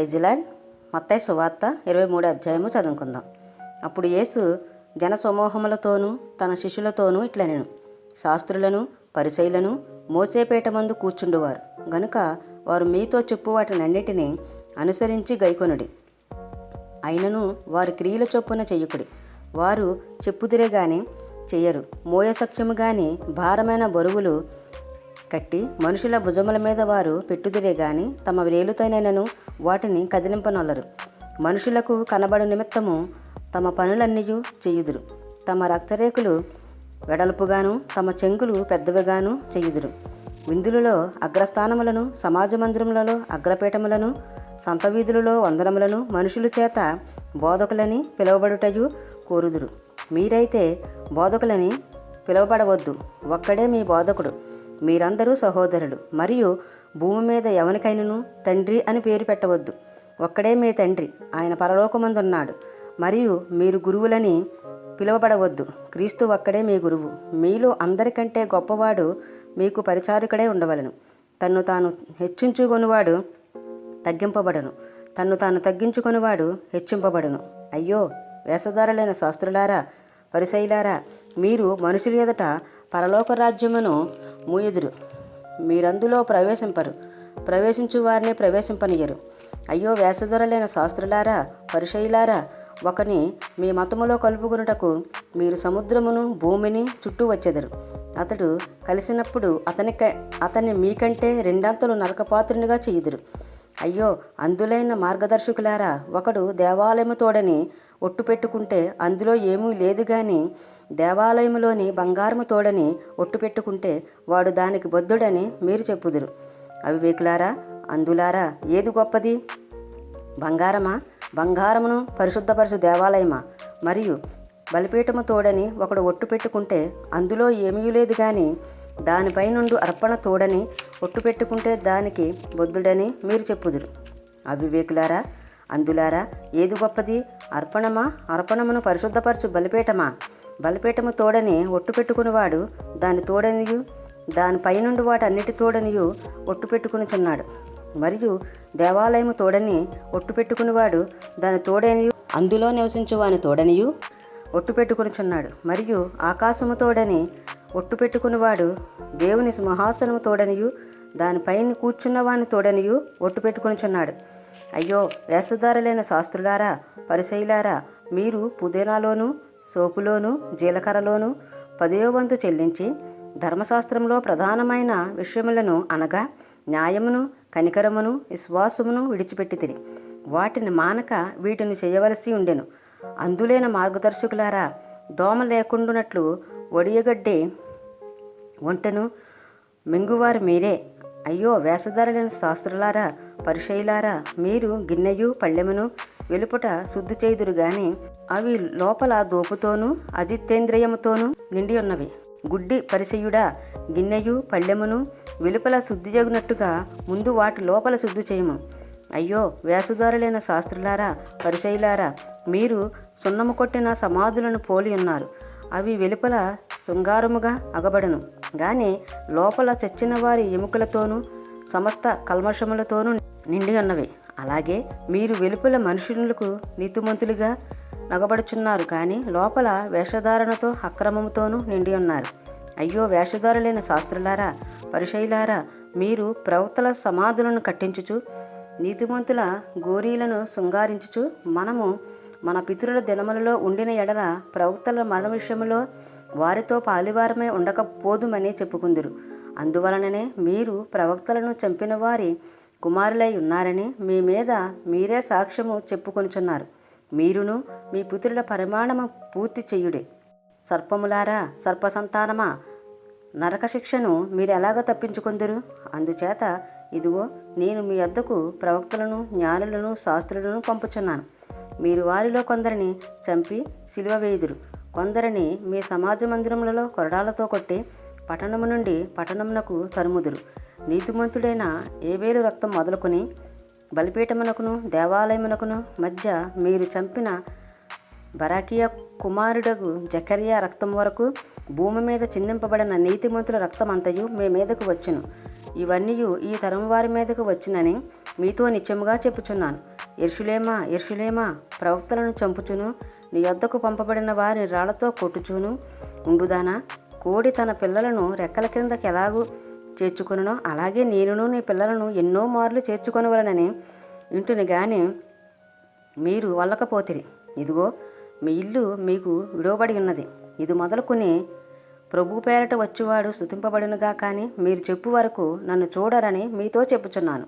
Praise lord. మత్తయి సువార్త 23 అధ్యాయము చదువుకుందాం. అప్పుడు యేసు జనసమూహములతోనూ తన శిష్యులతోనూ ఇట్లనెను, శాస్త్రులను పరిసయ్యులను మోసేపేట మందు కూర్చుండువారు గనుక వారు మీతో చెప్పు వాటినన్నిటినీ అనుసరించి గైకొనుడి. అయినను వారి క్రియల చొప్పున చెయ్యుకుడి. వారు చెప్పుదిరే గాని చెయ్యరు, మోయసఖ్యము గాని భారమైన బరువులు కట్టి మనుషుల భుజముల మీద వారు పెట్టుదిరే గాని తమ వేలుతోనైనను వాటిని కదిలింపనొల్లరు. మనుషులకు కనబడు నిమిత్తము తమ పనులన్నీయు చెయ్యుదురు. తమ రక్తరేకులు వెడల్పుగాను తమ చెంగులు పెద్దవిగాను చెయ్యుదురు. విందులలో అగ్రస్థానములను, సమాజ మందిరములలో అగ్రపీఠములను, సంత వీధులలో వందనములను మనుషుల చేత బోధకులని పిలువబడుటయు కోరుదురు. మీరైతే బోధకులని పిలువబడవద్దు, ఒక్కడే మీ బోధకుడు. మీరందరూ సహోదరులు. మరియు భూమి మీద ఎవనికైనను తండ్రి అని పేరు పెట్టవద్దు, ఒక్కడే మీ తండ్రి, ఆయన పరలోకమందున్నాడు. మరియు మీరు గురువులని పిలువబడవద్దు, క్రీస్తు ఒక్కడే మీ గురువు. మీలో అందరికంటే గొప్పవాడు మీకు పరిచారకుడై ఉండవలను. తన్ను తాను హెచ్చించుకొనివాడు తగ్గింపబడను, తన్ను తాను తగ్గించుకొనివాడు హెచ్చింపబడను. అయ్యో వేషధారులైన శాస్త్రులారా, పరిసయ్యులారా, మీరు మనుషుల ఎదుట పరలోక రాజ్యమును మూయుదురు, మీరందులో ప్రవేశింపరు, ప్రవేశించు వారిని ప్రవేశింపనియరు. అయ్యో వేషధారులైన శాస్త్రులారా, పరిసయ్యులారా, ఒకని మీ మతములో కలుపుకొనుటకు మీరు సముద్రమును భూమిని చుట్టూ వచ్చెదరు. అతడు కలిసినప్పుడు అతన్ని మీకంటే రెండంతలు నరకపాత్రునిగా చేయుదురు. అయ్యో అందులైన మార్గదర్శకులారా, ఒకడు దేవాలయము తోడని ఒట్టు పెట్టుకుంటే అందులో ఏమీ లేదు గాని దేవాలయములోని బంగారము తోడని ఒట్టు పెట్టుకుంటే వాడు దానికి బద్ధుడని మీరు చెప్పుదురు. అవివేకులారా, అందులారా, ఏది గొప్పది? బంగారమా? బంగారమును పరిశుద్ధపరచు దేవాలయమా? మరియు బలిపీఠము తోడని ఒకడు ఒట్టు పెట్టుకుంటే అందులో ఏమీ లేదు గాని దానిపై నుండి అర్పణ తోడని ఒట్టు పెట్టుకుంటే దానికి బొద్దుడని మీరు చెప్పుదురు. అవివేకులారా, అందులారా, ఏది గొప్పది? అర్పణమా? అర్పణమును పరిశుద్ధపరచు బలిపీఠమా? బలిపీఠము తోడని ఒట్టు పెట్టుకునివాడు దాని తోడనియు దానిపై నుండి వాటన్నిటి తోడనియు ఒట్టు పెట్టుకునిచున్నాడు. మరియు దేవాలయము తోడని ఒట్టు పెట్టుకునివాడు దాని తోడనియు అందులో నివసించు వాని తోడనియు ఒట్టు పెట్టుకునిచున్నాడు. మరియు ఆకాశము తోడని ఒట్టు పెట్టుకునివాడు దేవుని సింహాసనము తోడనియు దానిపైన కూర్చున్న వాని తోడనియు ఒట్టు పెట్టుకునిచున్నాడు. అయ్యో వేషధారులైన శాస్త్రులారా, పరిసయ్యులారా, మీరు పుదీనాలోను సోపులోను జీలకర్రలోను 10వ వంతు చెల్లించి ధర్మశాస్త్రంలో ప్రధానమైన విషయములను అనగా న్యాయమును, కనికరమును, విశ్వాసమును విడిచిపెట్టితిరి. వాటిని మానక వీటిని చేయవలసి ఉండెను. అందులైన మార్గదర్శకులారా, దోమ లేకుండునట్లు ఒడియగడ్డే వంటను మింగువారు మీరే. అయ్యో వేషధారులైన శాస్త్రులారా, పరిసయ్యులారా, మీరు గిన్నెయు పళ్ళెమును వెలుపట శుద్ధి చేయుదురు గాని అవి లోపల దోపుతోనూ అజితేంద్రియముతోనూ నిండి ఉన్నవి. గుడ్డి పరిసయ్యుడా, గిన్నెయు పళ్ళెమును వెలుపల శుద్ధి జగునట్టుగా ముందు వాటి లోపల శుద్ధి చేయము. అయ్యో వేషధారులైన శాస్త్రులారా, పరిసయ్యులారా, మీరు సున్నము కొట్టిన సమాధులను పోలి ఉన్నారు. అవి వెలుపల శృంగారముగా అగబడను గాని లోపల చచ్చిన వారి ఎముకలతోనూ సమస్త కల్మషములతోనూ నిండి ఉన్నవి. అలాగే మీరు వెలుపల మనుషులకు నీతిమంతులుగా నగబడుచున్నారు కానీ లోపల వేషధారణతో అక్రమముతోనూ నిండి ఉన్నారు. అయ్యో వేషధారులైన శాస్త్రులారా, పరిసయ్యులారా, మీరు ప్రవక్తల సమాధులను కట్టించుచు నీతిమంతుల గోరీలను శృంగారించుచు మనము మన పితరుల దినములలో ఉండిన ఎడల ప్రవక్తల మరణ విషయములో వారితో పాలివారమై ఉండకపోదుమని చెప్పుకుందురు. అందువలననే మీరు ప్రవక్తలను చంపిన వారి కుమారులై ఉన్నారని మీ మీద మీరే సాక్ష్యము చెప్పుకొనుచున్నారు. మీరును మీ పుత్రుల పరిమాణము పూర్తి చెయ్యుడే. సర్పములారా, సర్పసంతానమా, నరక శిక్షను మీరు ఎలాగ తప్పించుకొందురు? అందుచేత ఇదిగో నేను మీ వద్దకు ప్రవక్తలను, జ్ఞానులను, శాస్త్రులను పంపుచున్నాను. మీరు వారిలో కొందరిని చంపి సిలువ వేయుదురు, కొందరిని మీ సమాజ మందిరములలో కొరడాలతో కొట్టి పట్టణము నుండి పట్టణమునకు తరుముదురు. నీతిమంతుడైన ఏబేలు రక్తం మొదలుకొని బలిపీఠమునకును దేవాలయమునకును మధ్య మీరు చంపిన బరాకియా కుమారుడగు జకర్యా రక్తం వరకు భూమి మీద చిందింపబడిన నీతిమంతుల రక్తమంతయు మీ మీదకు వచ్చును. ఇవన్నీ ఈ తరం వారి మీదకు వచ్చునని మీతో నిత్యముగా చెప్పుచున్నాను. యెరూషలేమా యెరూషలేమా, ప్రవక్తలను చంపుచును నీ యొద్దకు పంపబడిన వారిని రాళ్లతో కొట్టుచును ఉండుదానా? కోడి తన పిల్లలను రెక్కల కిందకి ఎలాగూ చేర్చుకొనునో అలాగే నేనును నీ పిల్లలను ఎన్నో మార్లు చేర్చుకొనవలనని ఇంటిని గాని మీరు వల్లకపోతిరి. ఇదిగో మీ ఇల్లు మీకు విడవబడి ఉన్నది. ఇది మొదలుకొని ప్రభు పేరట వచ్చువాడు స్తుతింపబడునుగా, కానీ మీరు చెప్పు వరకు నన్ను చూడరని మీతో చెప్పుచున్నాను.